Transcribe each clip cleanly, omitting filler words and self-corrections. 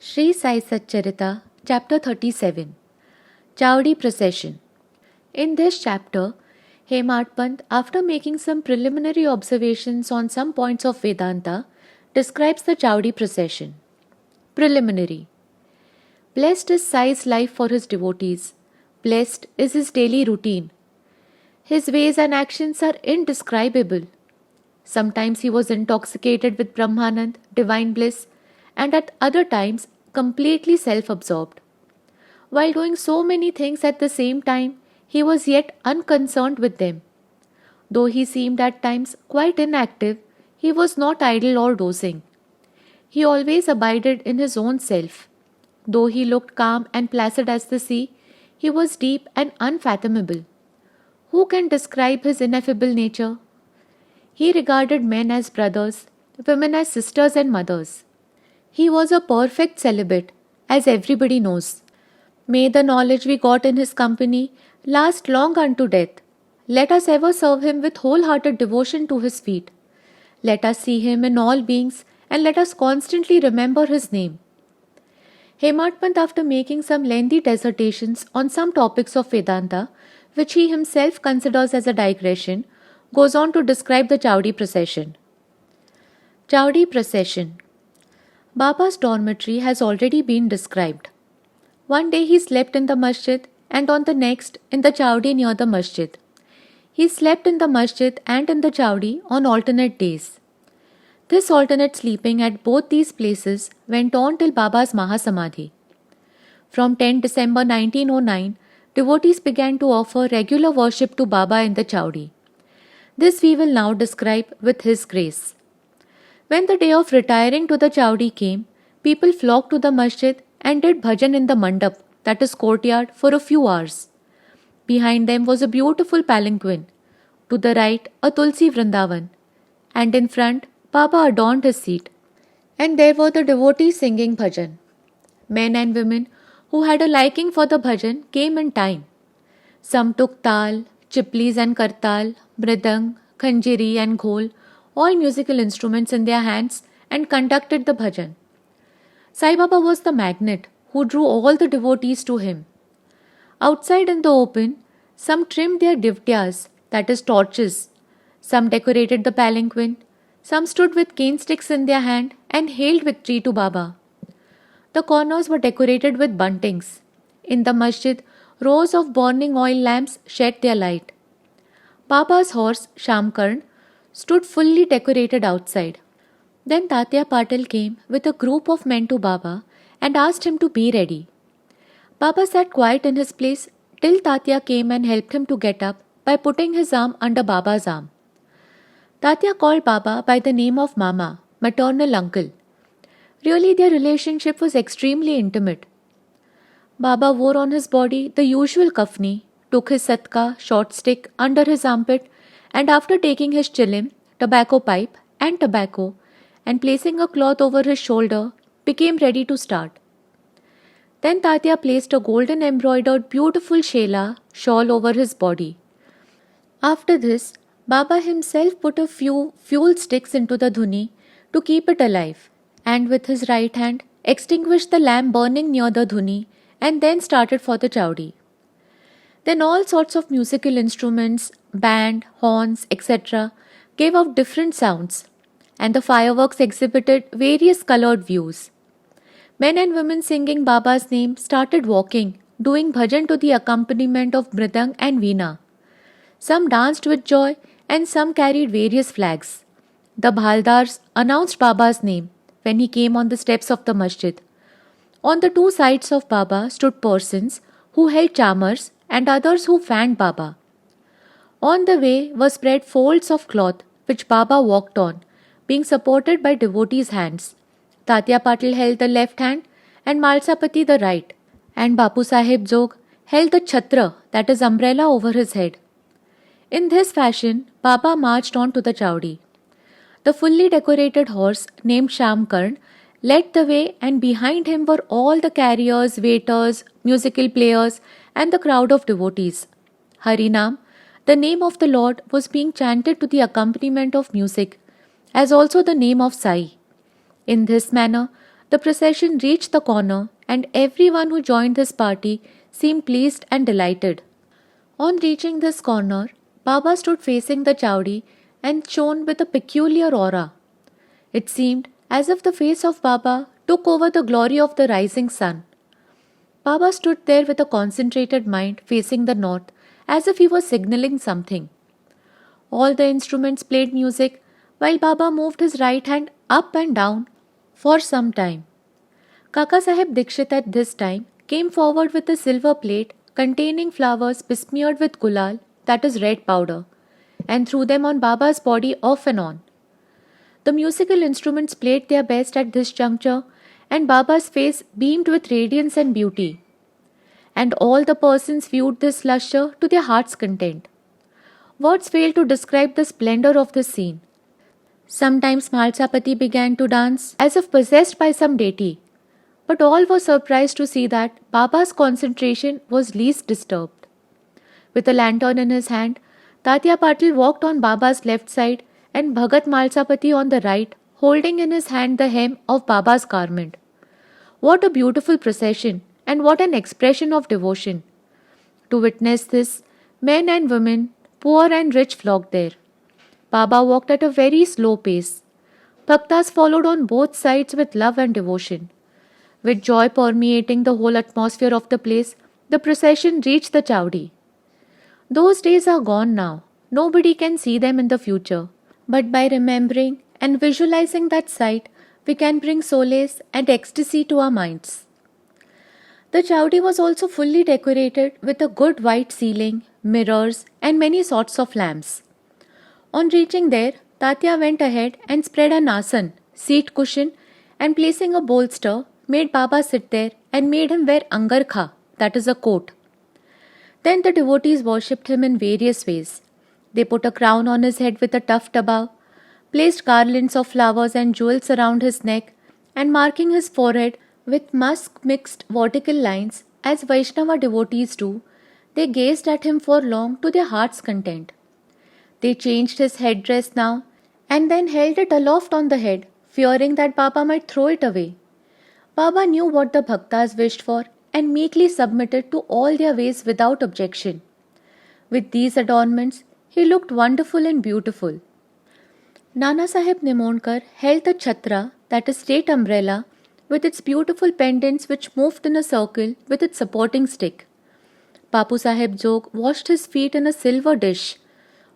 Sri Sai Satcharita, Chapter 37 Chowdi Procession. In this chapter, Hemad Pant, after making some preliminary observations on some points of Vedanta, describes the Chowdi procession. Preliminary. Blessed is Sai's life for his devotees. Blessed is his daily routine. His ways and actions are indescribable. Sometimes he was intoxicated with Brahmanand, divine bliss, and at other times completely self absorbed. While doing so many things at the same time, he was yet unconcerned with them. Though he seemed at times quite inactive, he was not idle or dozing. He always abided in his own self. Though he looked calm and placid as the sea, he was deep and unfathomable. Who can describe his ineffable nature? He regarded men as brothers, women as sisters and mothers. He was a perfect celibate, as everybody knows. May the knowledge we got in his company last long unto death. Let us ever serve him with wholehearted devotion to his feet. Let us see him in all beings and let us constantly remember his name. Hemad Pant, after making some lengthy dissertations on some topics of Vedanta, which he himself considers as a digression, goes on to describe the Chowdi procession. Chowdi procession. Baba's dormitory has already been described. One day he slept in the masjid and on the next in the chowdi near the masjid. He slept in the masjid and in the chowdi on alternate days. This alternate sleeping at both these places went on till Baba's Mahasamadhi. From 10 December 1909, devotees began to offer regular worship to Baba in the chowdi. This we will now describe with his grace. When the day of retiring to the chowdi came, people flocked to the masjid and did bhajan in the mandap, that is courtyard, for a few hours. Behind them was a beautiful palanquin. To the right, a Tulsi Vrindavan. And in front, Baba adorned his seat. And there were the devotees singing bhajan. Men and women who had a liking for the bhajan came in time. Some took tal, chiplis and kartal, mridang, khanjiri and ghol, all musical instruments in their hands and conducted the bhajan. Sai Baba was the magnet who drew all the devotees to him. Outside in the open, some trimmed their divtyas, that is torches. Some decorated the palanquin. Some stood with cane sticks in their hand and hailed victory to Baba. The corners were decorated with buntings. In the masjid, rows of burning oil lamps shed their light. Baba's horse, Shamkarn, stood fully decorated outside. Then Tatya Patil came with a group of men to Baba and asked him to be ready. Baba sat quiet in his place till Tatya came and helped him to get up by putting his arm under Baba's arm. Tatya called Baba by the name of Mama, maternal uncle. Really, their relationship was extremely intimate. Baba wore on his body the usual kafni, took his satka, short stick, under his armpit, and after taking his chilim, tobacco pipe, and tobacco, and placing a cloth over his shoulder, became ready to start. Then Tatya placed a golden embroidered beautiful shela shawl over his body. After this, Baba himself put a few fuel sticks into the dhuni to keep it alive, and with his right hand extinguished the lamp burning near the dhuni and then started for the chowdi. Then all sorts of musical instruments, band, horns, etc. gave out different sounds, and the fireworks exhibited various colored views. Men and women singing Baba's name started walking, doing bhajan to the accompaniment of mridang and veena. Some danced with joy and some carried various flags. The bhaldars announced Baba's name when he came on the steps of the masjid. On the two sides of Baba stood persons who held chamars and others who fanned Baba. On the way were spread folds of cloth which Baba walked on, being supported by devotees' hands. Tatya Patil held the left hand and Malsapati the right, and Bapu Sahib Jog held the chhatra, that is umbrella, over his head. In this fashion, Baba marched on to the chowdi. The fully decorated horse, named Shamkarn, led the way, and behind him were all the carriers, waiters, musical players, and the crowd of devotees. Harinam, the name of the Lord, was being chanted to the accompaniment of music, as also the name of Sai. In this manner, the procession reached the corner, and everyone who joined this party seemed pleased and delighted. On reaching this corner, Baba stood facing the Chowdi and shone with a peculiar aura. It seemed as if the face of Baba took over the glory of the rising sun. Baba stood there with a concentrated mind facing the north, as if he was signaling something. All the instruments played music while Baba moved his right hand up and down for some time. Kaka Saheb Dikshit at this time came forward with a silver plate containing flowers besmeared with gulal, that is red powder, and threw them on Baba's body off and on. The musical instruments played their best at this juncture, and Baba's face beamed with radiance and beauty. And all the persons viewed this lustre to their heart's content. Words fail to describe the splendor of this scene. Sometimes Malsapati began to dance as if possessed by some deity, but all were surprised to see that Baba's concentration was least disturbed. With a lantern in his hand, Tatya Patil walked on Baba's left side and Bhagat Malsapati on the right, holding in his hand the hem of Baba's garment. What a beautiful procession, and what an expression of devotion! To witness this, men and women, poor and rich, flocked there. Baba walked at a very slow pace. Bhaktas followed on both sides with love and devotion. With joy permeating the whole atmosphere of the place, the procession reached the Chowdi. Those days are gone now. Nobody can see them in the future. But by remembering and visualizing that sight, we can bring solace and ecstasy to our minds. The Chowdi was also fully decorated with a good white ceiling, mirrors, and many sorts of lamps. On reaching there, Tatya went ahead and spread an asan, seat cushion, and placing a bolster, made Baba sit there and made him wear angarkha, that is a coat. Then the devotees worshipped him in various ways. They put a crown on his head with a tuft above, placed garlands of flowers and jewels around his neck, and marking his forehead with musk mixed vertical lines, as Vaishnava devotees do, they gazed at him for long to their heart's content. They changed his headdress now and then held it aloft on the head, fearing that Baba might throw it away. Baba knew what the bhaktas wished for and meekly submitted to all their ways without objection. With these adornments, he looked wonderful and beautiful. Nana Sahib Nimondkar held the chhatra, that is state umbrella, with its beautiful pendants which moved in a circle with its supporting stick. Bapu Sahib Jog washed his feet in a silver dish,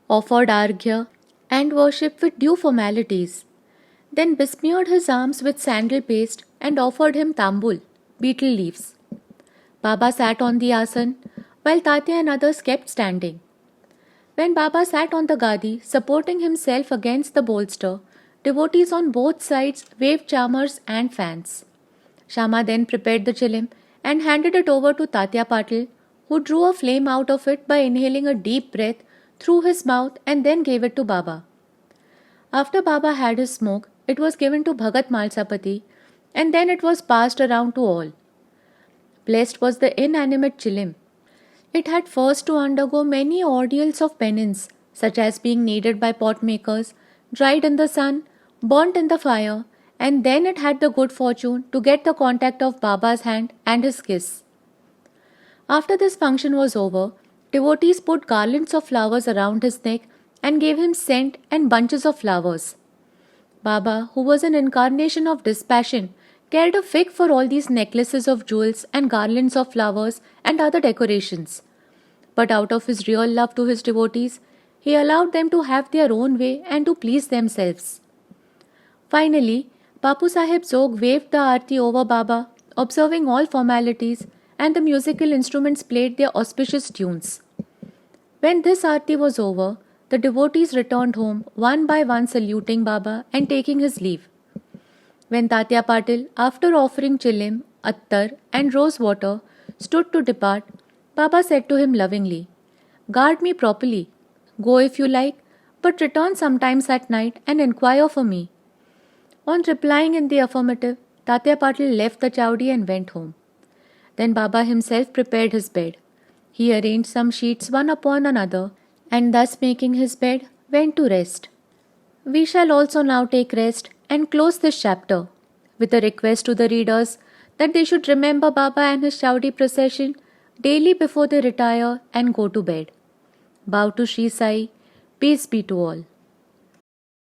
offered arghya and worship with due formalities, then besmeared his arms with sandal paste and offered him tambul, betel leaves. Baba sat on the asan, while Tatya and others kept standing. When Baba sat on the gadi, supporting himself against the bolster, devotees on both sides waved chamars and fans. Shama then prepared the chilim and handed it over to Tatya Patil, who drew a flame out of it by inhaling a deep breath through his mouth and then gave it to Baba. After Baba had his smoke, it was given to Bhagat Malsapati, and then it was passed around to all. Blessed was the inanimate chilim. It had first to undergo many ordeals of penance, such as being kneaded by pot makers, dried in the sun, burnt in the fire, and then it had the good fortune to get the contact of Baba's hand and his kiss. After this function was over, devotees put garlands of flowers around his neck and gave him scent and bunches of flowers. Baba, who was an incarnation of dispassion, cared a fig for all these necklaces of jewels and garlands of flowers and other decorations. But out of his real love to his devotees, he allowed them to have their own way and to please themselves. Finally, Bapu Sahib Jog waved the aarti over Baba, observing all formalities, and the musical instruments played their auspicious tunes. When this aarti was over, the devotees returned home, one by one saluting Baba and taking his leave. When Tatya Patil, after offering chilim, attar and rose water, stood to depart, Baba said to him lovingly, "Guard me properly. Go if you like, but return sometimes at night and inquire for me." On replying in the affirmative, Tatya Patil left the Chowdi and went home. Then Baba himself prepared his bed. He arranged some sheets one upon another, and thus making his bed, went to rest. We shall also now take rest and close this chapter. with a request to the readers that they should remember Baba and his Chowdi procession daily before they retire and go to bed. Bow to Sri Sai. Peace be to all.